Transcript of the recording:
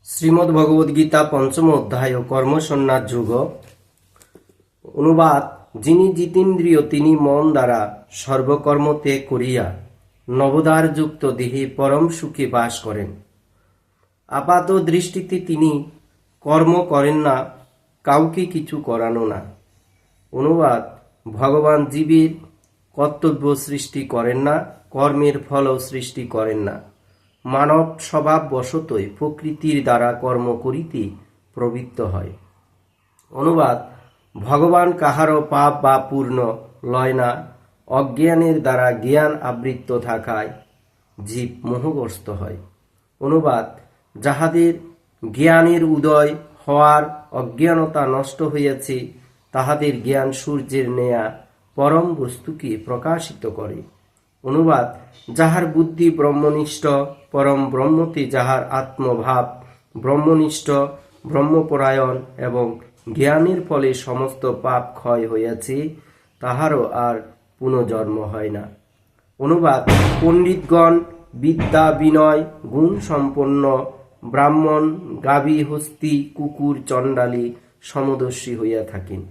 শ্রীমদ্ভগবদ্গীতা পঞ্চম অধ্যায় কর্মসন্ন্যাস যুগ। অনুবাদ: যিনি জিতেন্দ্রিয় তিনি মন দ্বারা সর্বকর্ম ত্যাগ করিয়া নবদ্বারযুক্ত দেহে পরম সুখে বাস করেন। আপাত দৃষ্টিতে তিনি কর্ম করেন না, কাউকে কিছু করানো না। অনুবাদ: ভগবান জীবের কর্তব্য সৃষ্টি করেন না, কর্মের ফলও সৃষ্টি করেন না। মানব স্বভাব বশতই প্রকৃতির দ্বারা কর্ম করিতে প্রবৃত্ত হয়। অনুবাদ: ভগবান কাহারও পাপ বা পূর্ণ লয় না। অজ্ঞানের দ্বারা জ্ঞান আবৃত থাকায় জীব মোহগ্রস্ত হয়। অনুবাদ: যাহাদের জ্ঞানের উদয় হওয়ার অজ্ঞানতা নষ্ট হইয়াছে, তাহাদের জ্ঞান সূর্যের ন্যায় পরম বস্তুকে প্রকাশিত করে। অনুবাদ: যাহার বুদ্ধি ব্রহ্মনিষ্ঠ, পরম ব্রহ্মতে যাহার আত্মভাব ব্রহ্মনিষ্ঠ, ব্রহ্মপরায়ণ এবং জ্ঞানের ফলে সমস্ত পাপ ক্ষয় হইয়াছে, তাহারও আর পুনর্জন্ম হয় না। অনুবাদ: পণ্ডিতগণ বিদ্যা বিনয় গুণ সম্পন্ন ব্রাহ্মণ, গাভী, হস্তি, কুকুর, চণ্ডালী সমদর্শী হইয়া থাকেন।